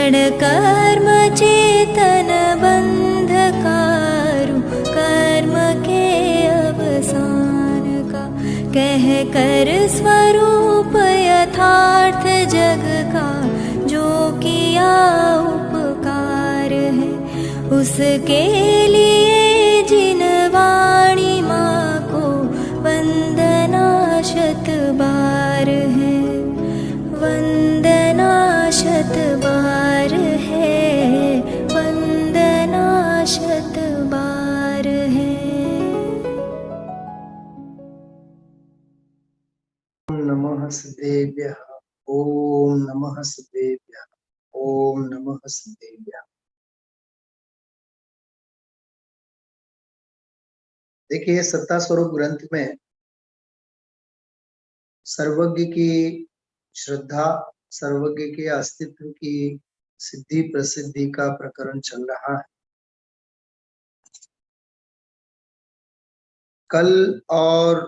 क्षण कर्म चेतन बंधकारु, कर्म के अवसान का कह कर स्वरूप यथार्थ जग का, जो किया उपकार है उसके लिए जिन वाणी माँ को वंदना शत बार है, वंदना शत बार है, वंदना शत बार है। ओम नमः सिद्धेभ्यः, ओम नमः सिद्धेभ्यः, ओम नमः सिद्धेभ्यः। देखिए, सत्ता स्वरूप ग्रंथ में सर्वज्ञ की श्रद्धा, सर्वज्ञ के अस्तित्व की सिद्धि प्रसिद्धि का प्रकरण चल रहा है। कल और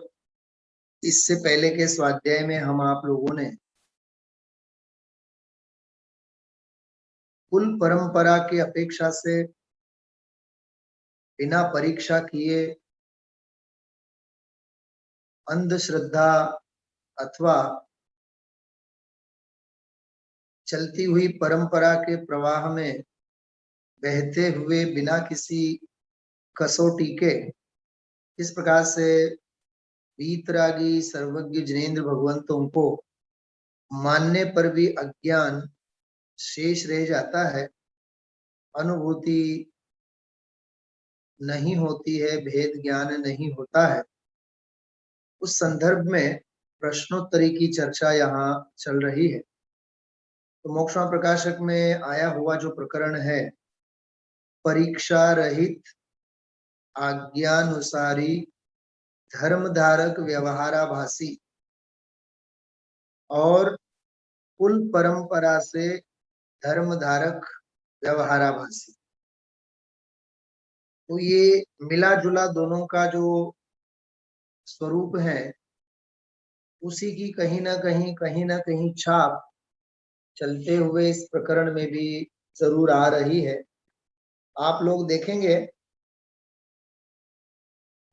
इससे पहले के स्वाध्याय में हम आप लोगों ने कुल परंपरा की अपेक्षा से बिना परीक्षा किए अंधश्रद्धा अथवा चलती हुई परंपरा के प्रवाह में बहते हुए बिना किसी कसौटी के इस प्रकार से वीतरागी सर्वज्ञ जिनेंद्र भगवंतों को मानने पर भी अज्ञान शेष रह जाता है, अनुभूति नहीं होती है, भेद ज्ञान नहीं होता है। उस संदर्भ में प्रश्नोत्तरी की चर्चा यहाँ चल रही है। तो मोक्षमा प्रकाशक में आया हुआ जो प्रकरण है, परीक्षा रहित आज्ञानुसारी धर्मधारक व्यवहाराभासी और कुल परंपरा से धर्मधारक व्यवहाराभासी, तो ये मिला जुला दोनों का जो स्वरूप है उसी की कहीं ना कहीं छाप चलते हुए इस प्रकरण में भी जरूर आ रही है। आप लोग देखेंगे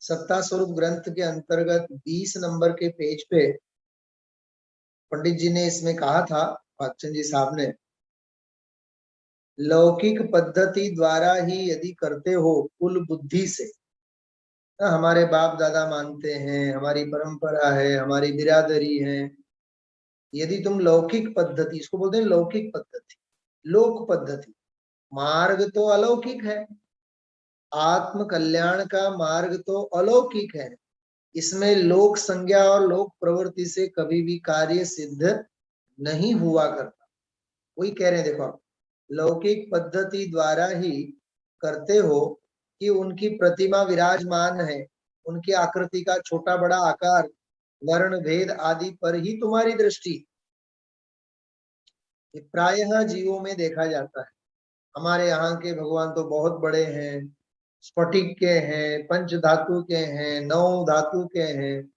सत्ता स्वरूप ग्रंथ के अंतर्गत 20 नंबर के पेज पे पंडित जी ने इसमें कहा था, भागचंद जी साहब ने, लौकिक पद्धति द्वारा ही यदि करते हो कुल बुद्धि से, हमारे बाप दादा मानते हैं, हमारी परंपरा है, हमारी बिरादरी है, यदि तुम लौकिक पद्धति, इसको बोलते हैं लौकिक पद्धति, लोक पद्धति, मार्ग तो अलौकिक है, आत्म कल्याण का मार्ग तो अलौकिक है, इसमें लोक संज्ञा और लोक प्रवृत्ति से कभी भी कार्य सिद्ध नहीं हुआ करता। वही कह रहे हैं, देखो आप लौकिक पद्धति द्वारा ही करते हो कि उनकी प्रतिमा विराजमान है, उनकी आकृति का छोटा बड़ा आकार, वर्ण भेद आदि पर ही तुम्हारी दृष्टि, प्रायः जीवों में देखा जाता है। हमारे यहाँ के भगवान तो बहुत बड़े हैं, स्फटिक के हैं, पंच धातु के हैं, 9 धातु के हैं,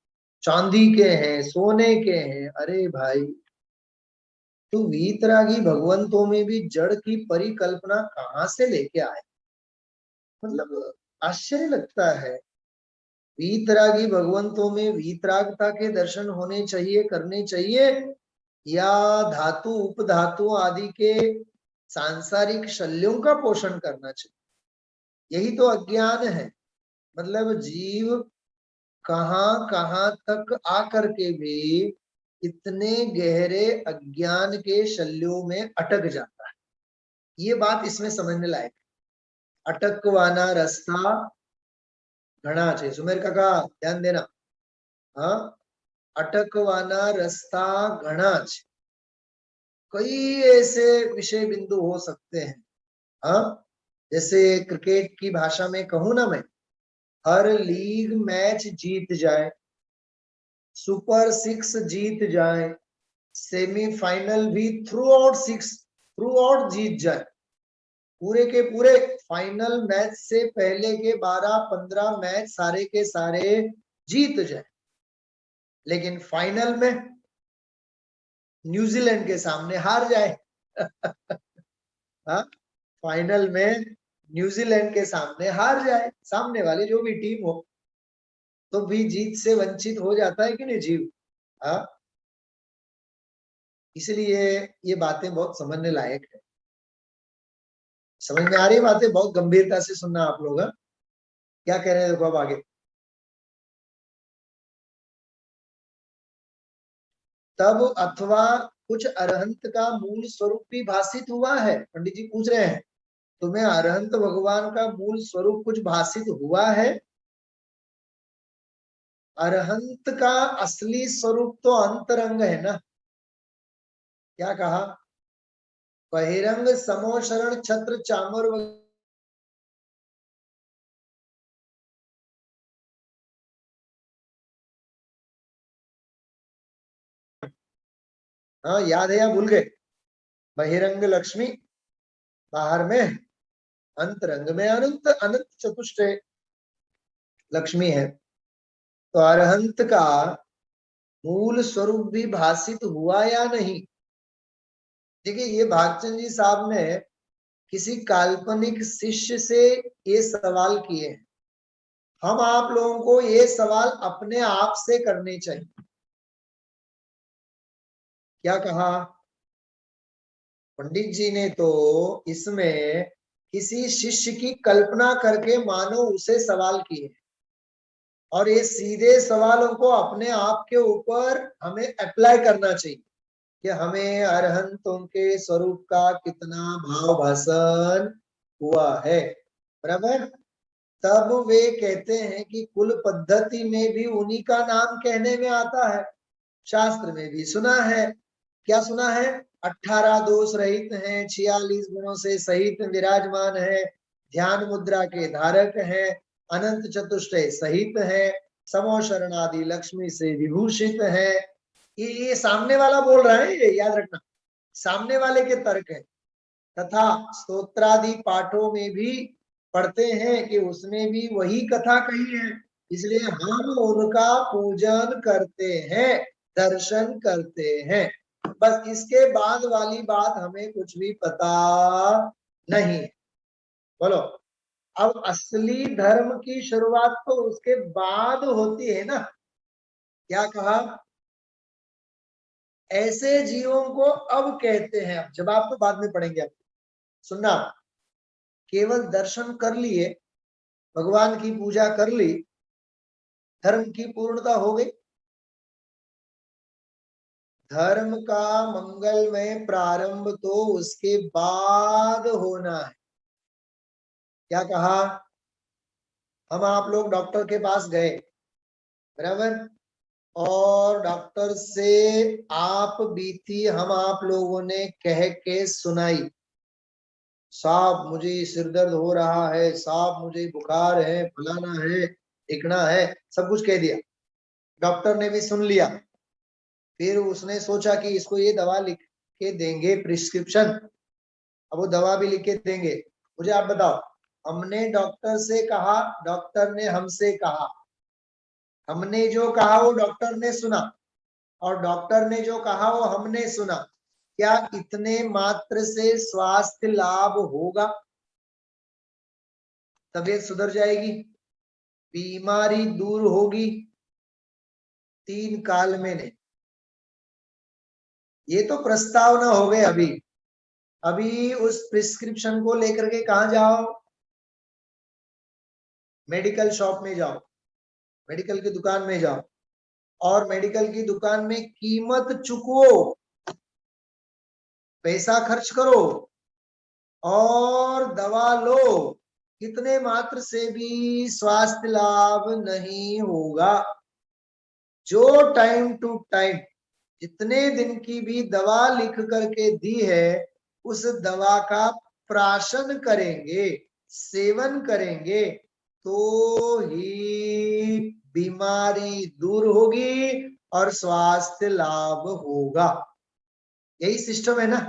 चांदी के हैं, सोने के हैं। अरे भाई, तो वीतरागी भगवंतों में भी जड़ की परिकल्पना कहाँ से लेके आए, मतलब आश्चर्य लगता है। वीतरागी भगवंतों में वीतरागता के दर्शन होने चाहिए, करने चाहिए, या धातु उपधातु आदि के सांसारिक शल्यों का पोषण करना चाहिए। यही तो अज्ञान है, मतलब जीव कहाँ कहाँ तक आकर के भी इतने गहरे अज्ञान के शल्यों में अटक जाता है। ये बात इसमें समझने लायक है। अटकवाना रास्ता घना छे, सुमेर काका ध्यान देना, हाँ, अटकवाना रास्ता घना छे। कई ऐसे विषय बिंदु हो सकते हैं, हाँ, जैसे क्रिकेट की भाषा में कहूं ना मैं, हर लीग मैच जीत जाए, सुपर 6 जीत जाए, सेमीफाइनल भी थ्रू आउट जीत जाए, पूरे के पूरे फाइनल मैच से पहले के 12-15 मैच सारे के सारे जीत जाए, लेकिन फाइनल में न्यूजीलैंड के सामने हार जाए हाँ, फाइनल में न्यूजीलैंड के सामने हार जाए, सामने वाली जो भी टीम हो, तो भी जीत से वंचित हो जाता है कि नहीं जीव। हाँ, इसलिए ये बातें बहुत समझने लायक है। समझ में आ रही बातें? बहुत गंभीरता से सुनना आप लोग। क्या कह रहे हैं देखो अब आगे। तब अथवा कुछ अरहंत का मूल स्वरूप भी भाषित हुआ है। पंडित जी पूछ रहे हैं, तुम्हें अरहंत भगवान का मूल स्वरूप कुछ भाषित हुआ है? अरहंत का असली स्वरूप तो अंतरंग है ना। क्या कहा? बहिरंग समो शरण छत्र चामर हाँ, याद है या भूल गए? बहिरंग लक्ष्मी, बाहर में अंतरंग में अनंत अनंत चतुष्टय लक्ष्मी है। तो अरहंत का मूल स्वरूप भी भाषित हुआ या नहीं? देखिए, ये भागचंद जी साहब ने किसी काल्पनिक शिष्य से ये सवाल किए हैं। हम आप लोगों को ये सवाल अपने आप से करने चाहिए। क्या कहा पंडित जी ने? तो इसमें किसी शिष्य की कल्पना करके मानो उसे सवाल किए, और ये सीधे सवालों को अपने आप के ऊपर हमें अप्लाई करना चाहिए कि हमें अरहंतों के स्वरूप का कितना भाव भाषण हुआ है। बराबर। तब वे कहते हैं कि कुल पद्धति में भी उन्हीं का नाम कहने में आता है। शास्त्र में भी सुना है। क्या सुना है? 18 दोष रहित हैं, 46 गुणों से सहित विराजमान है, ध्यान मुद्रा के धारक है, अनंत चतुष्टय सहित है, समो शरण आदि लक्ष्मी से विभूषित है। ये सामने वाला बोल रहा है, ये याद रखना, सामने वाले के तर्क है। तथा स्तोत्रादि पाठों में भी पढ़ते हैं कि उसने भी वही कथा कही है, इसलिए हम उनका पूजन करते हैं, दर्शन करते हैं। बस इसके बाद वाली बात हमें कुछ भी पता नहीं। बोलो, अब असली धर्म की शुरुआत तो उसके बाद होती है ना। क्या कहा? ऐसे जीवों को अब कहते हैं, अब जवाब तो बाद में पढ़ेंगे। अब सुनना, केवल दर्शन कर लिए, भगवान की पूजा कर ली, धर्म की पूर्णता हो गई? धर्म का मंगलमय प्रारंभ तो उसके बाद होना है। क्या कहा? हम आप लोग डॉक्टर के पास गए, बराबर, और डॉक्टर से आप बीती हम आप लोगों ने कह के सुनाई, साहब मुझे सिर दर्द हो रहा है, साहब मुझे बुखार है, फलाना है, ढिकना है, सब कुछ कह दिया। डॉक्टर ने भी सुन लिया। फिर उसने सोचा कि इसको ये दवा लिख के देंगे, प्रिस्क्रिप्शन। अब वो दवा भी लिख के देंगे। मुझे आप बताओ, हमने डॉक्टर से कहा, डॉक्टर ने हमसे कहा, हमने जो कहा वो डॉक्टर ने सुना, और डॉक्टर ने जो कहा वो हमने सुना। क्या इतने मात्र से स्वास्थ्य लाभ होगा? तबीयत सुधर जाएगी, बीमारी दूर होगी? 3 काल में नहीं। ये तो प्रस्तावना हो गए। अभी अभी उस प्रिस्क्रिप्शन को लेकर के कहा जाओ? मेडिकल शॉप में जाओ, मेडिकल की दुकान में जाओ, और मेडिकल की दुकान में कीमत चुकवो, पैसा खर्च करो और दवा लो। कितने मात्र से भी स्वास्थ्य लाभ नहीं होगा। जो टाइम टू टाइम जितने दिन की भी दवा लिख करके दी है, उस दवा का प्राशन करेंगे, सेवन करेंगे, तो ही बीमारी दूर होगी और स्वास्थ्य लाभ होगा। यही सिस्टम है ना।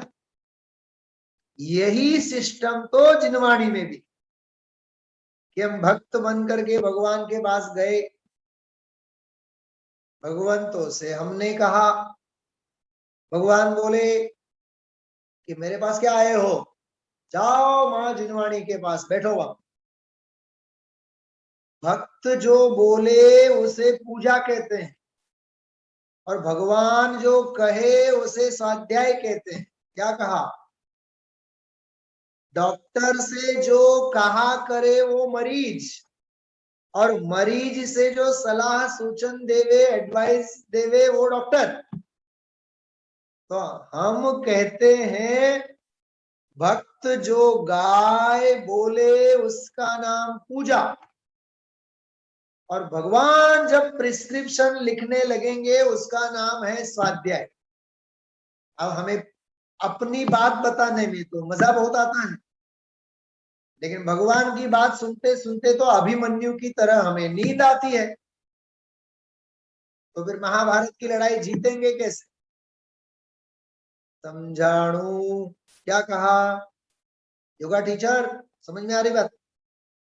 यही सिस्टम तो जिनवाणी में भी, कि हम भक्त बन करके भगवान के पास गए, भगवंतों से हमने कहा, भगवान बोले कि मेरे पास क्या आए हो, जाओ मां जिनवाणी के पास बैठो वहां। भक्त जो बोले उसे पूजा कहते हैं, और भगवान जो कहे उसे स्वाध्याय कहते हैं। क्या कहा? डॉक्टर से जो कहा करे वो मरीज, और मरीज से जो सलाह सूचन देवे, एडवाइस देवे, वो डॉक्टर। तो हम कहते हैं भक्त जो गाय बोले उसका नाम पूजा, और भगवान जब प्रिस्क्रिप्शन लिखने लगेंगे उसका नाम है स्वाध्याय। अब हमें अपनी बात बताने में तो मजा बहुत आता है, लेकिन भगवान की बात सुनते सुनते तो अभिमन्यु की तरह हमें नींद आती है। तो फिर महाभारत की लड़ाई जीतेंगे कैसे? समझाणु क्या कहा? योगा टीचर समझ में आ रही बात?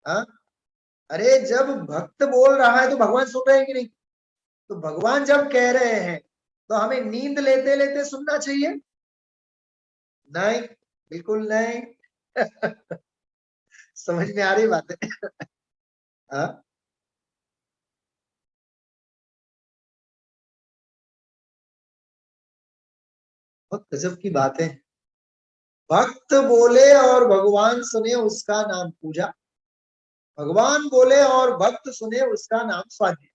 हाँ, अरे जब भक्त बोल रहा है तो भगवान सुन रहे हैं कि नहीं? तो भगवान जब कह रहे हैं तो हमें नींद लेते लेते सुनना चाहिए? नहीं, बिल्कुल नहीं। समझ में आ रही बात है? हाँ, बहुत गजब की बात है। भक्त बोले और भगवान सुने उसका नाम पूजा, भगवान बोले और भक्त सुने उसका नाम स्वाध्याय।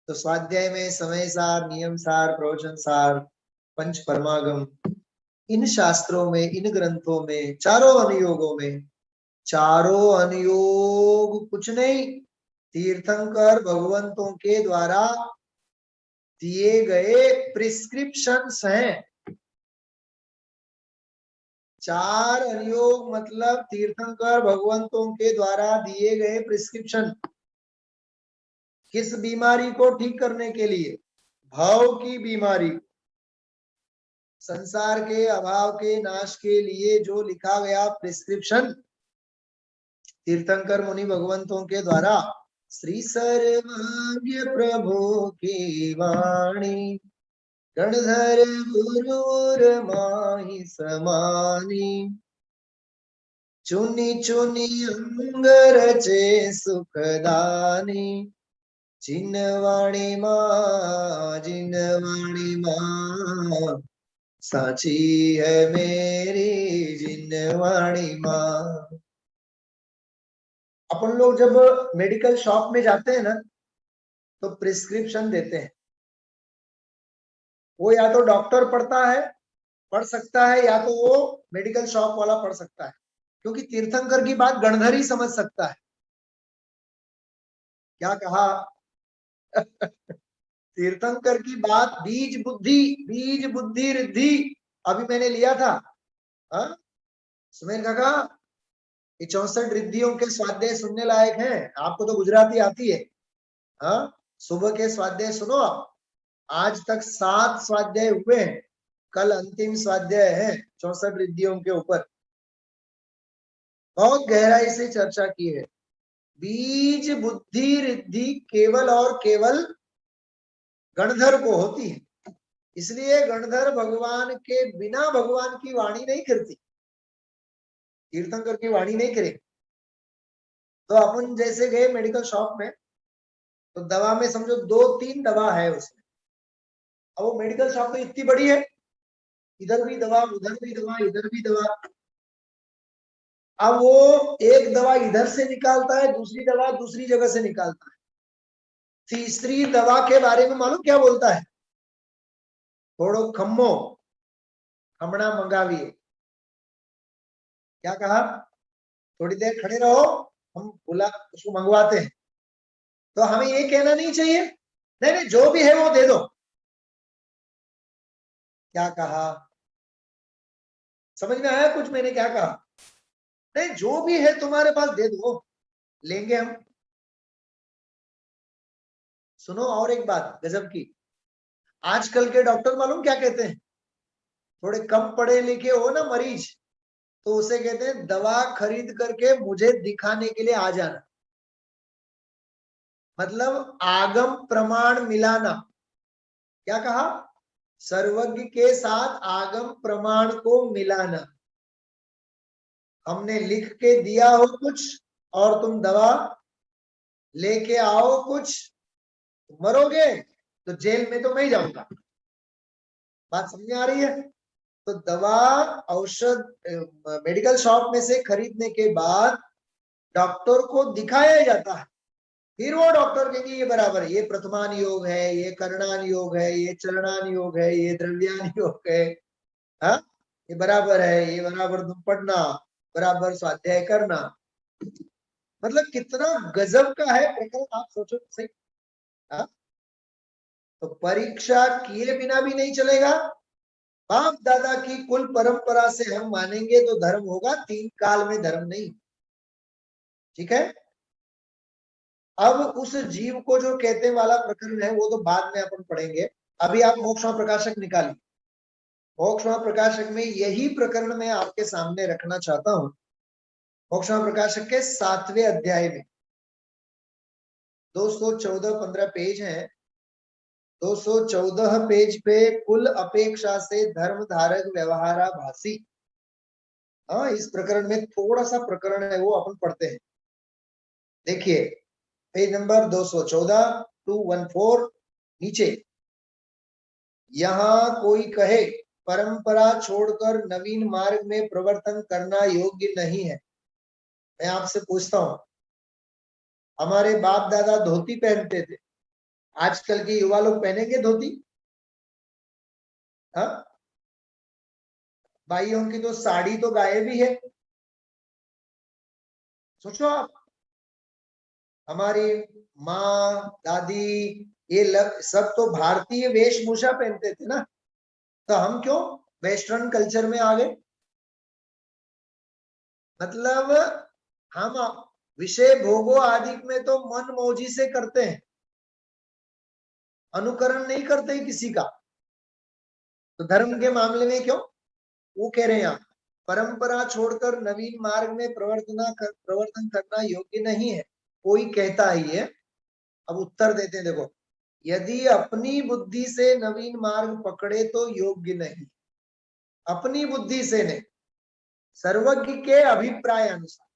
तो स्वाध्याय में समय सार, नियम सार, प्रवचन सार, पंच परमागम, इन शास्त्रों में, इन ग्रंथों में, चारों अनुयोगों में, चारों अनुयोग कुछ नहीं, तीर्थंकर भगवंतों के द्वारा दिए गए प्रिस्क्रिप्शंस हैं। चार अनुयोग मतलब तीर्थंकर भगवंतों के द्वारा दिए गए प्रिस्क्रिप्शन। किस बीमारी को ठीक करने के लिए? भाव की बीमारी, संसार के अभाव के नाश के लिए जो लिखा गया प्रिस्क्रिप्शन तीर्थंकर मुनि भगवंतों के द्वारा, श्री सर्वज्ञ प्रभु की वाणी, गणधर गुरुर माहि समानी, चुनी चुनी अंग रचे सुखदानी, जिनवाणी माँ, जिनवाणी माँ, साची है मेरी जिनवाणी माँ। अपन लोग जब मेडिकल शॉप में जाते हैं ना, तो प्रिस्क्रिप्शन देते हैं, वो या तो डॉक्टर पढ़ सकता है, या तो वो मेडिकल शॉप वाला पढ़ सकता है, क्योंकि तीर्थंकर की बात गणधर ही समझ सकता है। क्या कहा? तीर्थंकर की बात बीज बुद्धि रिद्धि, अभी मैंने लिया था। हाँ सुमेर काका, ये 64 रिद्धियों के स्वाध्याय सुनने लायक हैं। आपको तो गुजराती आती है। हाँ, सुबह के स्वाध्याय सुनो आप। आज तक 7 स्वाध्याय हुए हैं, कल अंतिम स्वाध्याय है 64 रिद्धियों के ऊपर। बहुत गहराई से चर्चा की है। बीज बुद्धि रिद्धि केवल और केवल गणधर को होती है, इसलिए गणधर भगवान के बिना भगवान की वाणी नहीं करती, तीर्थंकर की वाणी नहीं करे। तो अपन जैसे गए मेडिकल शॉप में, तो दवा में समझो 2-3 दवा है उसमें। अब वो मेडिकल शॉप तो इतनी बड़ी है, इधर भी दवा, उधर भी दवा, इधर भी दवा। अब वो एक दवा इधर से निकालता है, दूसरी दवा दूसरी जगह से निकालता है, तीसरी दवा के बारे में मालूम क्या बोलता है? थोड़ो खम्मो, खमना मंगाविए। क्या कहा? थोड़ी देर खड़े रहो, हम बुला उसको मंगवाते हैं। तो हमें ये कहना नहीं चाहिए, नहीं नहीं जो भी है वो दे दो। क्या कहा? समझ में आया कुछ मैंने क्या कहा? नहीं, जो भी है तुम्हारे पास दे दो, लेंगे हम। सुनो और एक बात गजब की, आजकल के डॉक्टर मालूम क्या कहते हैं? थोड़े कम पढ़े लिखे हो ना मरीज, तो उसे कहते हैं दवा खरीद करके मुझे दिखाने के लिए आ जाना। मतलब आगम प्रमाण मिलाना। क्या कहा? सर्वज्ञ के साथ आगम प्रमाण को मिलाना। हमने लिख के दिया हो कुछ और तुम दवा लेके आओ कुछ, मरोगे तो जेल में तो मैं ही जाऊंगा। बात समझ में आ रही है? तो दवा औषध मेडिकल शॉप में से खरीदने के बाद डॉक्टर को दिखाया जाता है, फिर वो डॉक्टर कहेंगे ये बराबर है, ये प्रथमान योग है, ये करणान योग है, ये चरणान योग है, ये द्रव्यान योग है, हाँ ये बराबर है, ये बराबर तुम पढ़ना, बराबर स्वाध्याय करना। मतलब कितना गजब का है प्रकरण, आप सोचो तो सही। हाँ तो परीक्षा किए बिना भी नहीं चलेगा। बाप दादा की कुल परंपरा से हम मानेंगे तो धर्म होगा, 3 काल में धर्म नहीं। ठीक है, अब उस जीव को जो कहते वाला प्रकरण है वो तो बाद में अपन पढ़ेंगे। अभी आप मोक्ष प्रकाशक निकालिए। मोक्ष प्रकाशक में यही प्रकरण मैं आपके सामने रखना चाहता हूं। मोक्ष प्रकाशक के 7वें अध्याय में 214-15 पेज हैं। 214 पेज पे कुल अपेक्षा से धर्म धारक व्यवहाराभासी, हाँ इस प्रकरण में थोड़ा सा प्रकरण है वो अपन पढ़ते हैं। देखिए पेज नंबर 214 214 नीचे, यहां कोई कहे परंपरा छोड़कर नवीन मार्ग में प्रवर्तन करना योग्य नहीं है। मैं आपसे पूछता हूं, हमारे बाप दादा धोती पहनते थे, आजकल के युवा लोग पहनेंगे धोती? हाँ भाइयों की तो साड़ी तो गायब ही है। सोचो आप, हमारी माँ दादी ये सब तो भारतीय वेशभूषा पहनते थे ना, तो हम क्यों वेस्टर्न कल्चर में आ गए? मतलब हम विषय भोगो आदि में तो मन मौजी से करते हैं, अनुकरण नहीं करते किसी का। तो धर्म के मामले में क्यों? वो कह रहे हैं आप परंपरा छोड़कर नवीन मार्ग में प्रवर्तन करना योग्य नहीं है, कोई कहता ही है। अब उत्तर देते हैं, देखो, यदि अपनी बुद्धि से नवीन मार्ग पकड़े तो योग्य नहीं। अपनी बुद्धि से नहीं, सर्वज्ञ के अभिप्राय अनुसार,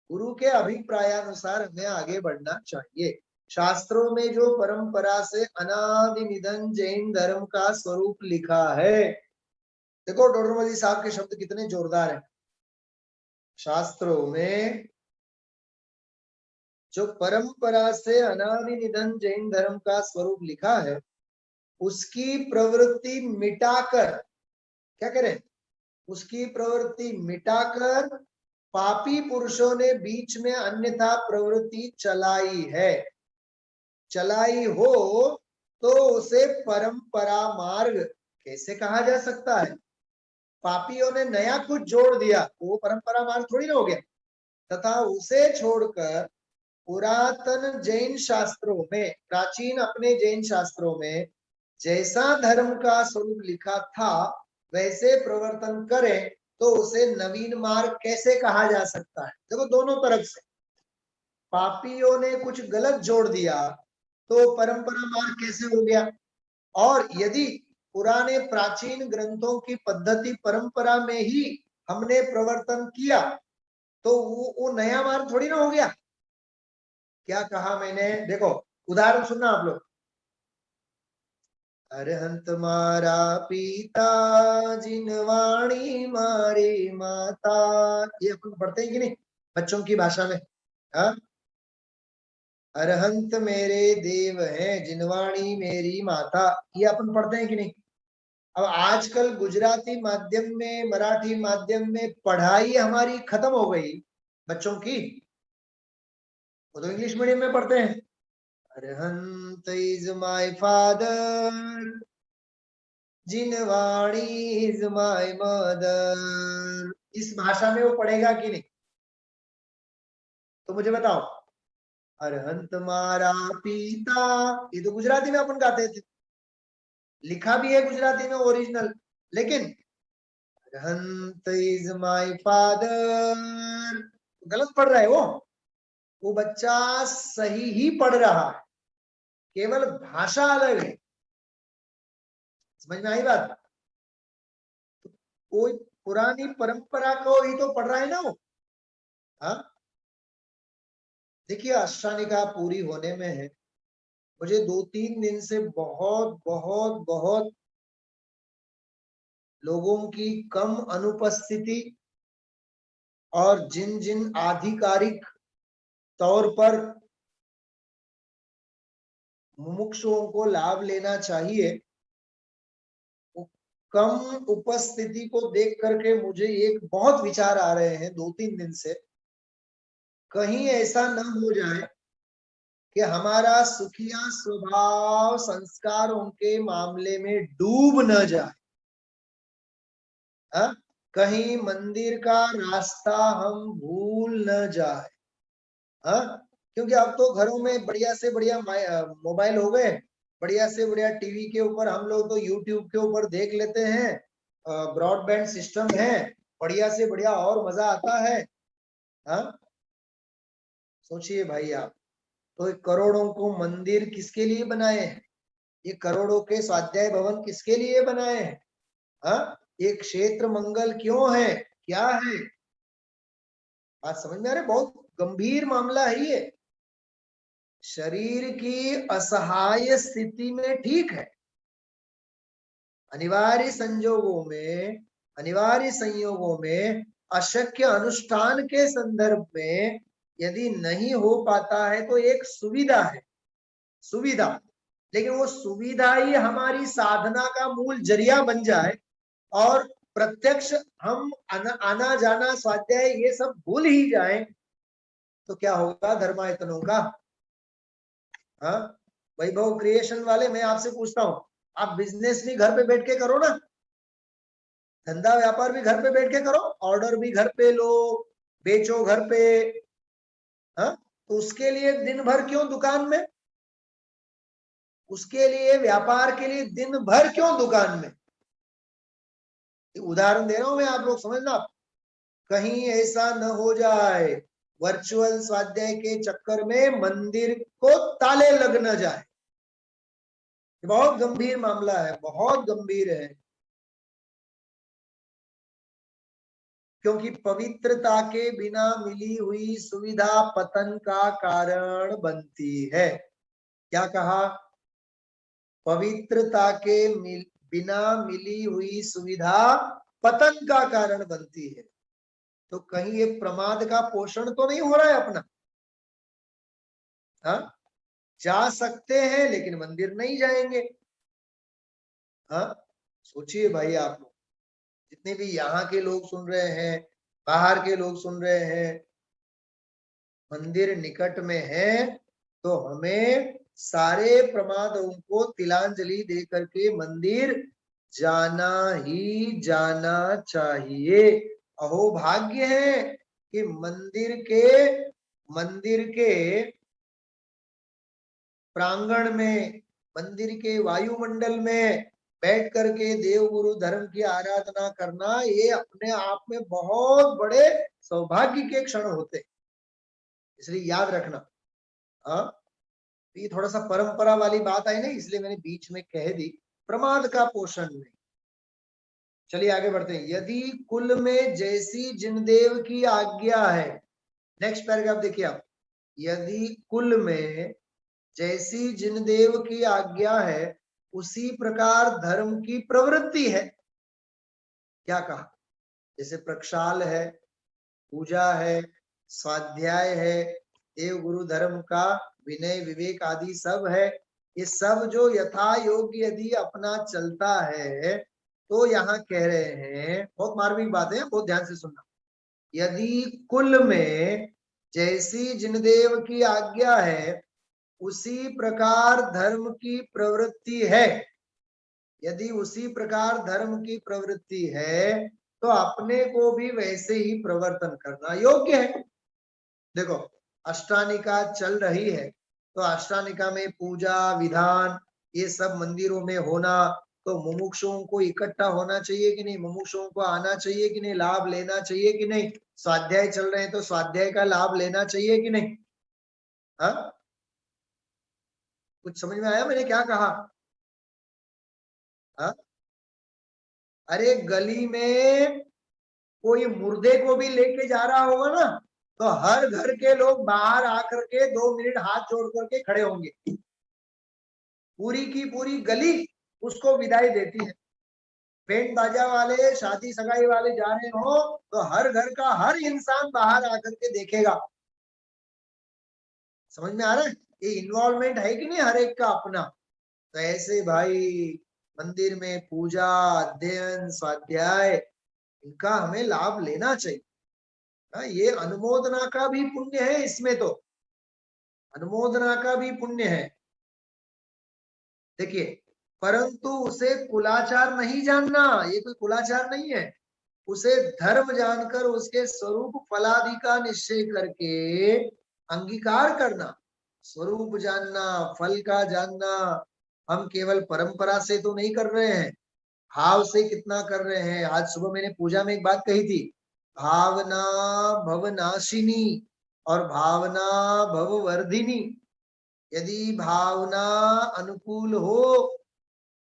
गुरु के अभिप्राय अनुसार हमें आगे बढ़ना चाहिए। शास्त्रों में जो परंपरा से अनादि निधन जैन धर्म का स्वरूप लिखा है, देखो डोडरमल साहब के शब्द कितने जोरदार हैं। शास्त्रों में जो परंपरा से अनादि निधन जैन धर्म का स्वरूप लिखा है, उसकी प्रवृत्ति मिटाकर, क्या करें, उसकी प्रवृत्ति मिटाकर पापी पुरुषों ने बीच में अन्यथा प्रवृत्ति चलाई है। चलाई हो तो उसे परंपरा मार्ग कैसे कहा जा सकता है? पापियों ने नया कुछ जोड़ दिया तो वो परंपरा मार्ग थोड़ी ना हो गया। तथा उसे छोड़कर पुरातन जैन शास्त्रों में, प्राचीन अपने जैन शास्त्रों में जैसा धर्म का स्वरूप लिखा था वैसे प्रवर्तन करें तो उसे नवीन मार्ग कैसे कहा जा सकता है? देखो दोनों तरफ से, पापियों ने कुछ गलत जोड़ दिया तो परंपरा मार्ग कैसे हो गया? और यदि पुराने प्राचीन ग्रंथों की पद्धति परंपरा में ही हमने प्रवर्तन किया तो वो नया मार्ग थोड़ी ना हो गया। क्या कहा मैंने? देखो उदाहरण सुनना आप लोग। अरहंत मारा पिता जिनवाणी मारी माता, ये अपन पढ़ते हैं कि नहीं बच्चों की भाषा में? हाँ, अरहंत मेरे देव हैं जिनवाणी मेरी माता, ये अपन पढ़ते हैं कि नहीं? अब आजकल गुजराती माध्यम में, मराठी माध्यम में पढ़ाई हमारी खत्म हो गई बच्चों की, वो तो इंग्लिश मीडियम में पढ़ते हैं। Arhant is my father, Jinvani is my mother, इस भाषा में वो पढ़ेगा कि नहीं? तो मुझे बताओ, अरहंत मारा पिता, ये तो गुजराती में अपन गाते थे, लिखा भी है गुजराती में ओरिजिनल, लेकिन अरहंत इज माय फादर गलत पढ़ रहा है वो बच्चा सही ही पढ़ रहा है, केवल भाषा अलग है। समझ में आई बात? कोई पुरानी परंपरा को ही तो पढ़ रहा है ना वो। हाँ, देखिए अष्टानिका पूरी होने में है, मुझे 2-3 दिन से बहुत बहुत बहुत लोगों की कम अनुपस्थिति और जिन जिन आधिकारिक तौर पर मुमुक्षुओं को लाभ लेना चाहिए, कम उपस्थिति को देख करके मुझे एक बहुत विचार आ रहे हैं 2-3 दिन से, कहीं ऐसा न हो जाए कि हमारा सुखिया स्वभाव संस्कारों के मामले में डूब न जाए। कहीं मंदिर का रास्ता हम भूल न जाए। क्योंकि अब तो घरों में बढ़िया से बढ़िया मोबाइल हो गए, बढ़िया से बढ़िया टीवी के ऊपर हम लोग तो यूट्यूब के ऊपर देख लेते हैं, ब्रॉडबैंड सिस्टम है, बढ़िया से बढ़िया और मजा आता है। सोचिए भाई आप, तो करोड़ों को मंदिर किसके लिए बनाए हैं? ये करोड़ों के स्वाध्याय भवन किसके लिए बनाए हैं? ये क्षेत्र मंगल क्यों है, क्या है? बात समझ में आ रही? बहुत गंभीर मामला है ये। शरीर की असहाय स्थिति में ठीक है, अनिवार्य संयोगों में अशक्य अनुष्ठान के संदर्भ में यदि नहीं हो पाता है तो एक सुविधा है, सुविधा, लेकिन वो सुविधा ही हमारी साधना का मूल जरिया बन जाए और प्रत्यक्ष हम आना जाना स्वाध्याय ये सब भूल ही जाए तो क्या होगा धर्मायतनों का? वैभव क्रिएशन वाले, मैं आपसे पूछता हूं, आप बिजनेस भी घर पे बैठ के करो ना, धंधा व्यापार भी घर पे बैठ के करो, ऑर्डर भी घर पे लो, बेचो घर पे। तो उसके लिए दिन भर क्यों दुकान में? उसके लिए व्यापार के लिए दिन भर क्यों दुकान में? उदाहरण दे रहा हूं मैं, आप लोग समझना, कहीं ऐसा न हो जाए वर्चुअल स्वाध्याय के चक्कर में मंदिर को ताले लग न जाए। बहुत गंभीर मामला है, बहुत गंभीर है, क्योंकि पवित्रता के बिना मिली हुई सुविधा पतन का कारण बनती है। क्या कहा? पवित्रता के बिना मिली हुई सुविधा पतन का कारण बनती है। तो कहीं ये प्रमाद का पोषण तो नहीं हो रहा है अपना? जा सकते हैं लेकिन मंदिर नहीं जाएंगे। सोचिए भाई आप लोग, जितने भी यहाँ के लोग सुन रहे हैं, बाहर के लोग सुन रहे हैं, मंदिर निकट में है तो हमें सारे प्रमादों को तिलांजलि दे करके मंदिर जाना ही जाना चाहिए। अहो भाग्य है कि मंदिर के प्रांगण में, मंदिर के वायुमंडल में बैठ करके देव गुरु धर्म की आराधना करना, ये अपने आप में बहुत बड़े सौभाग्य के क्षण होते, इसलिए याद रखना। ये थोड़ा सा परंपरा वाली बात आई ना, इसलिए मैंने बीच में कह दी, प्रमाद का पोषण नहीं। चलिए आगे बढ़ते हैं। यदि कुल में जैसी जिनदेव की आज्ञा है, नेक्स्ट पैराग्राफ देखिए आप, यदि कुल में जैसी जिनदेव की आज्ञा है उसी प्रकार धर्म की प्रवृत्ति है। क्या कहा? जैसे प्रक्षाल है, पूजा है, स्वाध्याय है, देव गुरु धर्म का विनय विवेक आदि सब है, ये सब जो यथा योग्य यदि अपना चलता है तो यहाँ कह रहे हैं, बहुत मार्मिक बात है, बहुत ध्यान से सुनना, यदि कुल में जैसी जिनदेव की आज्ञा है उसी प्रकार धर्म की प्रवृत्ति है, यदि उसी प्रकार धर्म की प्रवृत्ति है तो अपने को भी वैसे ही प्रवर्तन करना योग्य है। देखो अष्टानिका चल रही है तो अष्टानिका में पूजा विधान ये सब मंदिरों में होना, तो मुमुक्षुओं को इकट्ठा होना चाहिए कि नहीं? मुमुक्षुओं को आना चाहिए कि नहीं? लाभ लेना चाहिए कि नहीं? स्वाध्याय चल रहे हैं तो स्वाध्याय का लाभ लेना चाहिए कि नहीं? कुछ समझ में आया मैंने क्या कहा? अरे गली में कोई मुर्दे को भी लेके जा रहा होगा ना, तो हर घर के लोग बाहर आकर के 2 मिनट हाथ जोड़ करके खड़े होंगे। पूरी की पूरी गली उसको विदाई देती है। बैंड बाजा वाले, शादी सगाई वाले जा रहे हो तो हर घर का हर इंसान बाहर आकर के देखेगा। समझ में आ रहा है? ये इन्वॉल्वमेंट है कि नहीं हर एक का अपना। तो ऐसे भाई मंदिर में पूजा, अध्ययन, स्वाध्याय, इनका हमें लाभ लेना चाहिए। ये अनुमोदना का भी पुण्य है इसमें, तो अनुमोदना का भी पुण्य है। देखिए, परंतु उसे कुलाचार नहीं जानना, ये कोई कुलाचार नहीं है। उसे धर्म जानकर उसके स्वरूप फलादि का निश्चय करके अंगीकार करना। स्वरूप जानना, फल का जानना, हम केवल परंपरा से तो नहीं कर रहे हैं, भाव से कितना कर रहे हैं। आज सुबह मैंने पूजा में एक बात कही थी, भावना भवनाशिनी और भावना भववर्धिनी। यदि भावना अनुकूल हो,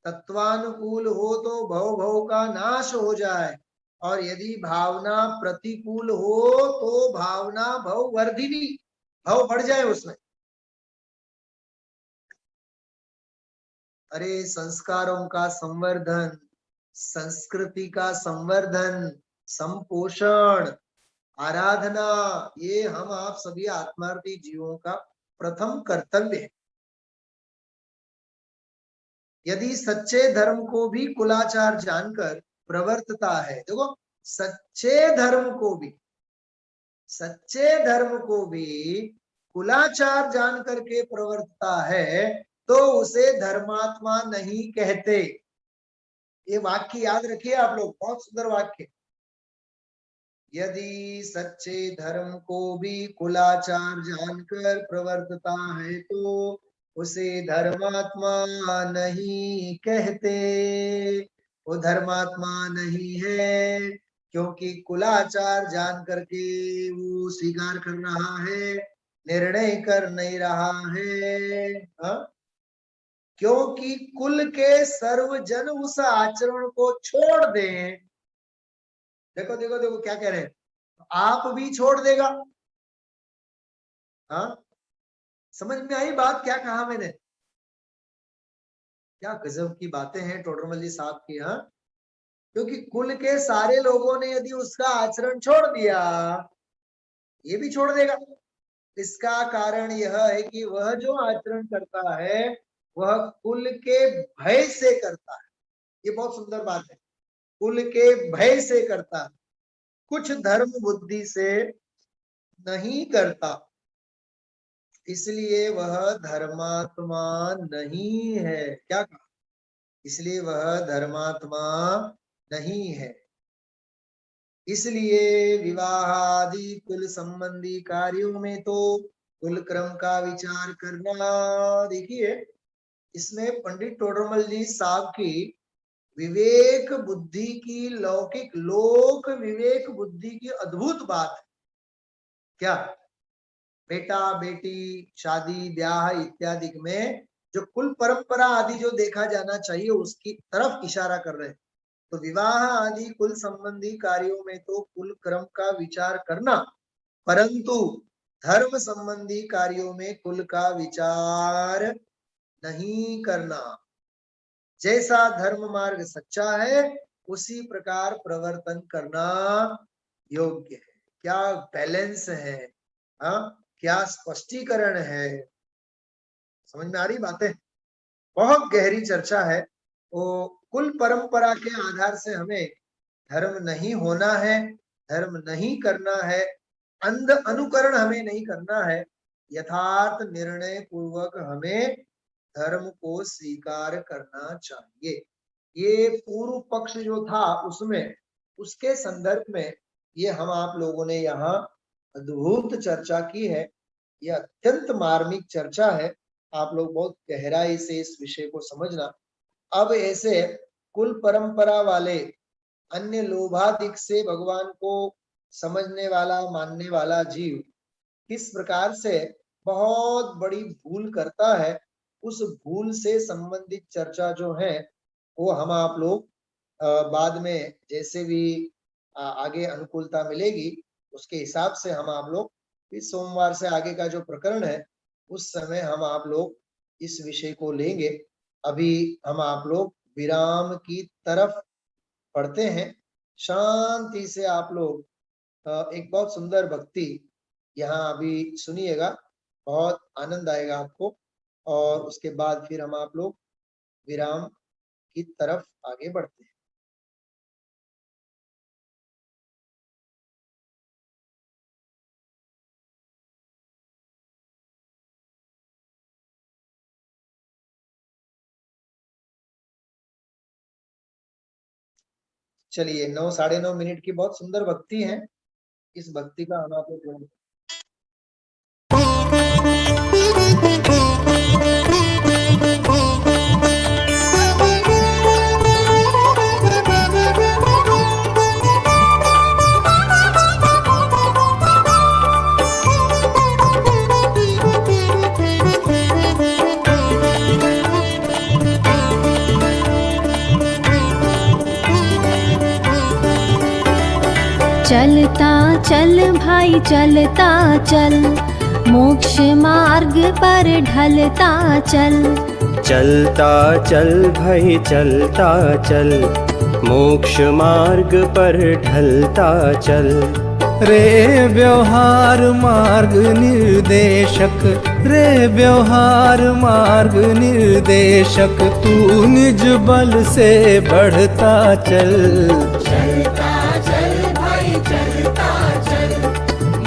तत्वानुकूल हो तो भव भव का नाश हो जाए, और यदि भावना प्रतिकूल हो तो भावना भव वर्धिनी, भव बढ़ जाए उसमें। अरे संस्कारों का संवर्धन, संस्कृति का संवर्धन, संपोषण, आराधना, ये हम आप सभी आत्मार्थी जीवों का प्रथम कर्तव्य है। यदि सच्चे धर्म को भी कुलाचार जानकर प्रवर्तता है, देखो सच्चे धर्म को भी, सच्चे धर्म को भी कुलाचार जान करके प्रवर्तता है तो उसे धर्मात्मा नहीं कहते। ये वाक्य याद रखिए आप लोग, बहुत सुंदर वाक्य। यदि सच्चे धर्म को भी कुलाचार जानकर प्रवर्तता है तो उसे धर्मात्मा नहीं कहते। वो धर्मात्मा नहीं है, क्योंकि कुलाचार जान करके वो स्वीकार कर रहा है, निर्णय कर नहीं रहा है। हा? क्योंकि कुल के सर्वजन उस आचरण को छोड़ दें। देखो देखो देखो क्या कह रहे हैं, आप भी छोड़ देगा। हाँ, समझ में आई बात क्या कहा मैंने? क्या गजब की बातें हैं टोडरमल जी साहब की। हाँ, क्योंकि कुल के सारे लोगों ने यदि उसका आचरण छोड़ दिया, ये भी छोड़ देगा। इसका कारण यह है कि वह जो आचरण करता है वह कुल के भय से करता है। ये बहुत सुंदर बात है, कुल के भय से करता है, कुछ धर्म बुद्धि से नहीं करता, इसलिए वह धर्मात्मा नहीं है। क्या कहा? इसलिए वह धर्मात्मा नहीं है। इसलिए विवाह आदि कुल संबंधी कार्यों में तो कुल क्रम का विचार करना। देखिए, इसमें पंडित टोडरमल जी साहब की विवेक बुद्धि की, लौकिक लोक विवेक बुद्धि की अद्भुत बात है। क्या? बेटा बेटी, शादी ब्याह इत्यादि में जो कुल परंपरा आदि जो देखा जाना चाहिए उसकी तरफ इशारा कर रहे हैं। तो विवाह आदि कुल संबंधी कार्यों में तो कुल क्रम का विचार करना, परंतु धर्म संबंधी कार्यों में कुल का विचार नहीं करना। जैसा धर्म मार्ग सच्चा है उसी प्रकार प्रवर्तन करना योग्य है। क्या बैलेंस है, हाँ, क्या स्पष्टीकरण है। समझ में आ रही बातें? बहुत गहरी चर्चा है। वो कुल परंपरा के आधार से हमें धर्म नहीं होना है, धर्म नहीं करना है, अंध अनुकरण हमें नहीं करना है। यथार्थ निर्णय पूर्वक हमें धर्म को स्वीकार करना चाहिए। ये पूर्व पक्ष जो था उसमें, उसके संदर्भ में ये हम आप लोगों ने यहाँ अद्भुत चर्चा की है। यह अत्यंत मार्मिक चर्चा है। आप लोग बहुत गहराई से इस विषय को समझना। अब ऐसे कुल परंपरा वाले अन्य लोभाधिक से भगवान को समझने वाला, मानने वाला जीव किस प्रकार से बहुत बड़ी भूल करता है, उस भूल से संबंधित चर्चा जो है वो हम आप लोग बाद में जैसे भी आगे अनुकूलता मिलेगी उसके हिसाब से हम आप लोग इस सोमवार से आगे का जो प्रकरण है उस समय हम आप लोग इस विषय को लेंगे। अभी हम आप लोग विराम की तरफ पढ़ते हैं। शांति से आप लोग एक बहुत सुंदर भक्ति यहाँ अभी सुनिएगा, बहुत आनंद आएगा आपको, और उसके बाद फिर हम आप लोग विराम की तरफ आगे बढ़ते हैं। चलिए 9 साढ़े 9 मिनट की बहुत सुंदर भक्ति है। इस भक्ति का हम आप लोग चलता चल भाई चलता चल, मोक्ष मार्ग पर ढलता चल। चलता चल भाई चलता चल, मोक्ष मार्ग पर ढलता चल। रे व्यवहार मार्ग निर्देशक, रे व्यवहार मार्ग निर्देशक, तू निज बल से बढ़ता चल। चलता चल भाई चलता चल,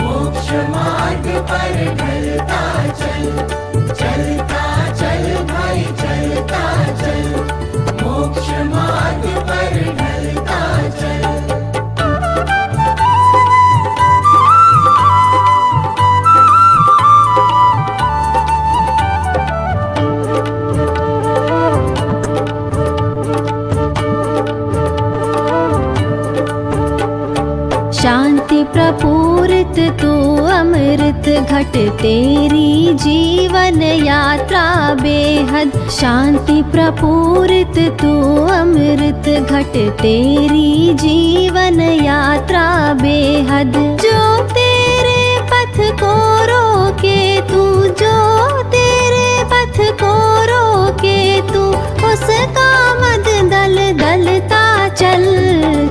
मोक्ष मार्ग पर ढलता चल। चलता चल भाई चलता चल, मोक्ष मार्ग पर ढलता चल। शांति प्रपूरित तू अमृत घट, तेरी जीवन यात्रा बेहद। शांति प्रपूरित तू अमृत घट, तेरी जीवन यात्रा बेहद। जो तेरे पथ को रोके तू, जो तेरे पथ को रोके तू, उसका मद दल दलता चल।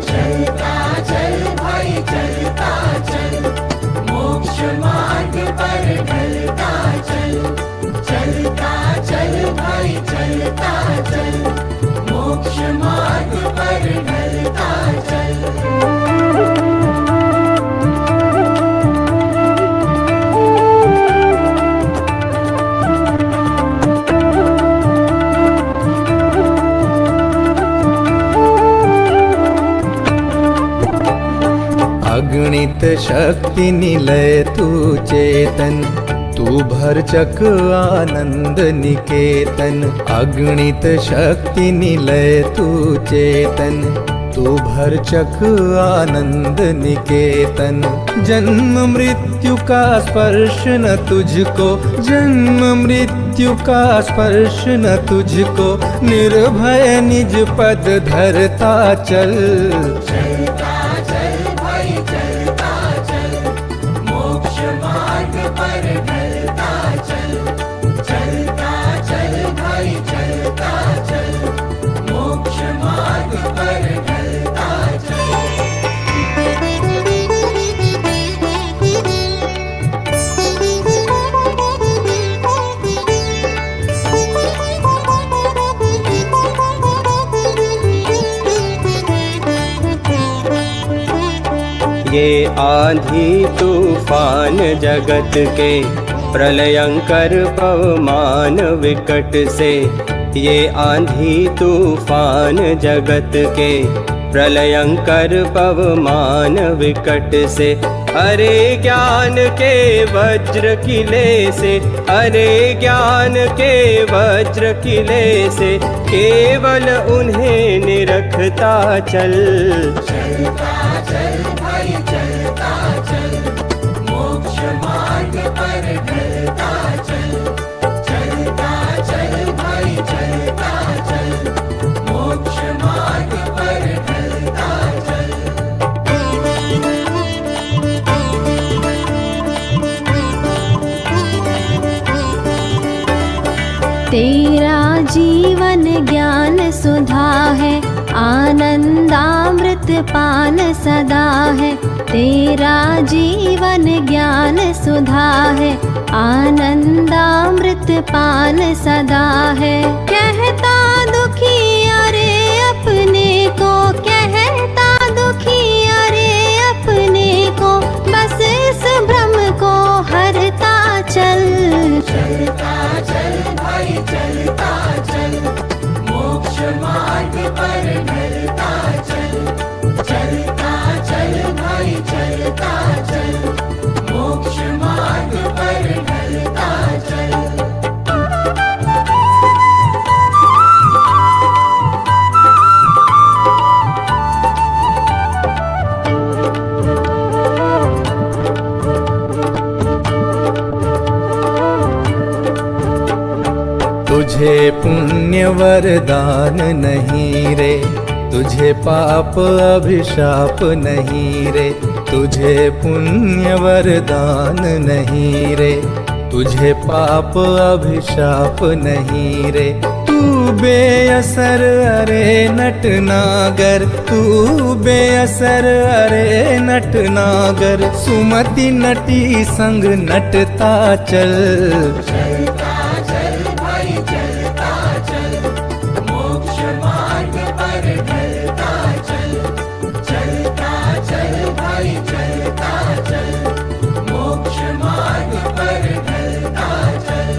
चलता चल भाई चलता चल, मोक्ष मार्ग पर ढलता चल। चलता चल भाई चलता चल, मोक्ष मार्ग पर ढलता चल। अगणित शक्ति निलय तू चेतन, तू भरचक आनंद निकेतन। अगणित शक्ति निलय तू चेतन, तू भरचक आनंद निकेतन। जन्म मृत्यु का स्पर्श न तुझको, जन्म मृत्यु का स्पर्श न तुझको, निर्भय निज पद धरता चल। चलता चल भाई चलता चल, मोक्ष मार्ग पर ढलता चल। चलता चल भाई चलता चल, मोक्ष मार्ग पर ढलता चल। ये आंधी तूफान जगत के, प्रलयंकर पवमान विकट से। ये आंधी तूफान जगत के, प्रलयंकर पवमान विकट से। अरे ज्ञान के वज्र किले से, अरे ज्ञान के वज्र किले से, केवल उन्हें निरखता चल। चलता चल भाई चलता चल, मोक्ष मार्ग पर ढलता चल। चलता चल भाई चलता चल, मोक्ष मार्ग पर सुधा है, आनंदामृत पान सदा है। तेरा जीवन ज्ञान सुधा है, आनंदामृत पान सदा है। कहता दुखी अरे अपने को, कहता दुखी अरे अपने को, बस इस भ्रम को हरता चल। चलता चल भाई चलता चल, मोक्ष मार्ग पर ढलता चल। चलता चल भाई चलता चल, मोक्ष मार्ग पर ढलता चल। तुझे पुण्य वरदान नहीं रे, तुझे पाप अभिशाप नहीं रे। तुझे पुण्य वरदान नहीं रे, तुझे पाप अभिशाप नहीं रे। तू बेअसर अरे नटनागर, तू बेअसर अरे नटनागर। सुमति नटी संग नटता चल। चलता चल भाई चलता चल, मोक्ष मार्ग पर ढलता चल। चलता चल भाई चलता चल, मोक्ष मार्ग पर ढलता चल।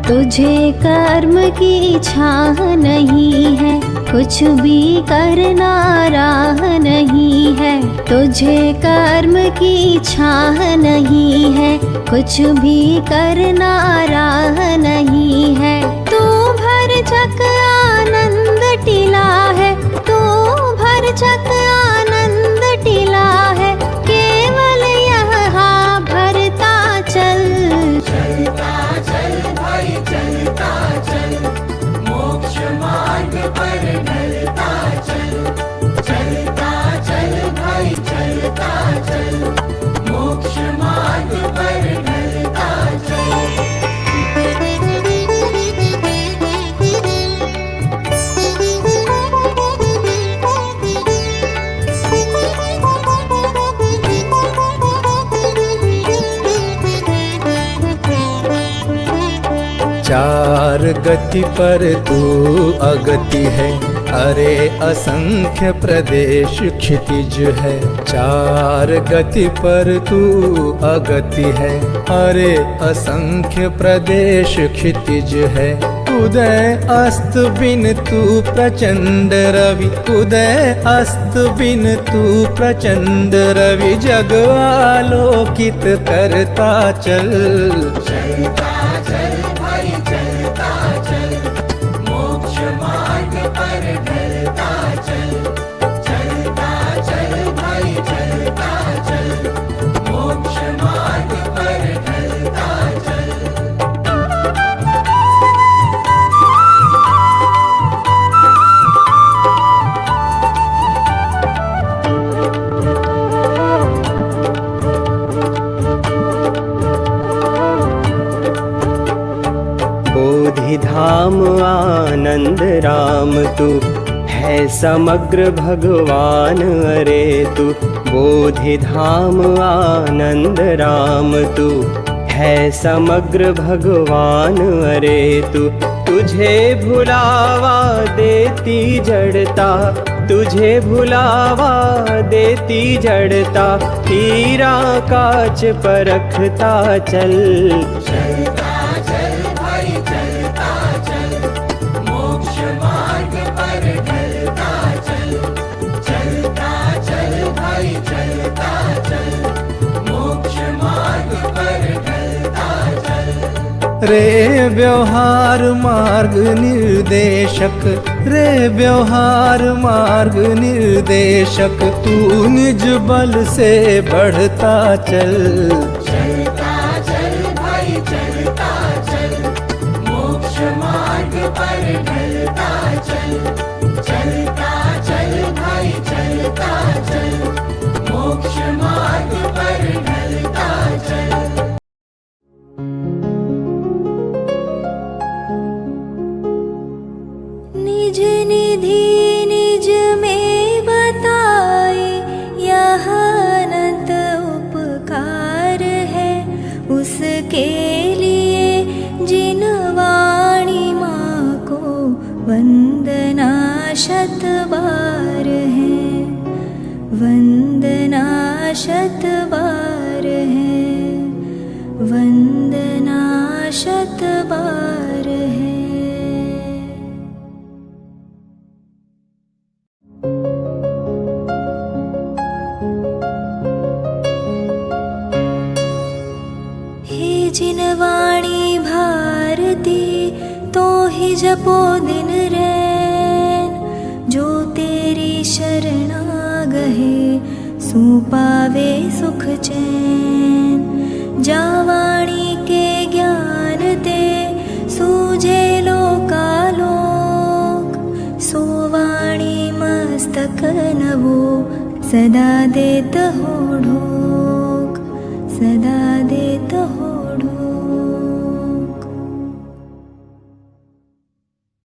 तुझे कर्म की छाह नहीं है, कुछ भी करना राह नहीं है। तुझे कर्म की छाह नहीं है, कुछ भी करना राह नहीं है। तू भर झक आनंद टिला है, तू भर झक आनंद टिला है। केवल यहाँ भरता चल। चलता चल भाई चलता चल, मोक्ष मार्ग पर ढलता चल। चलता चल भाई चलता चल, मोक्ष मार्ग पर ढलता चल। चार गति पर तू अगति है, अरे असंख्य प्रदेश क्षितिज है। चार गति पर तू अगति है, अरे असंख्य प्रदेश क्षितिज है। उदय अस्त बिन तू प्रचंड रवि, उदय अस्त बिन तू प्रचंड रवि। जग आलोकित करता चल। चलता चल भाई चलता चल, मोक्ष मार्ग पर ढलता चल। चलता चल भाई चलता चल, मोक्ष मार्ग पर ढलता चल। बोधि धाम आनंद राम तू है समग्र भगवान अरे तू। बोधि धाम आनंद राम तू है समग्र भगवान अरे तू। तुझे भुलावा देती जड़ता, तुझे भुलावा देती जड़ता। हीरा काच परखता चल। चलता चल भाई चलता चल, मोक्ष मार्ग पर ढलता चल। चलता चल भाई चलता चल, मोक्ष मार्ग पर ढलता चल। रे व्यवहार मार्ग निर्देशक, रे व्यवहार मार्ग निर्देशक। तू निज बल से बढ़ता चल। चलता चल भाई चलता चल, मोक्ष मार्ग पर ढलता बार है, वंदना शत बार है, वंदना शत बार है। हे जिनवाणी भारती तो ही जपो दिन रैन, जो तेरी शरणा गहे सो पावे सुख चैन। जावाणी के ज्ञान ते सूझे लोकालोक, सोवाणी मस्तक नवो सदा देत हो ढोक, सदा देत हो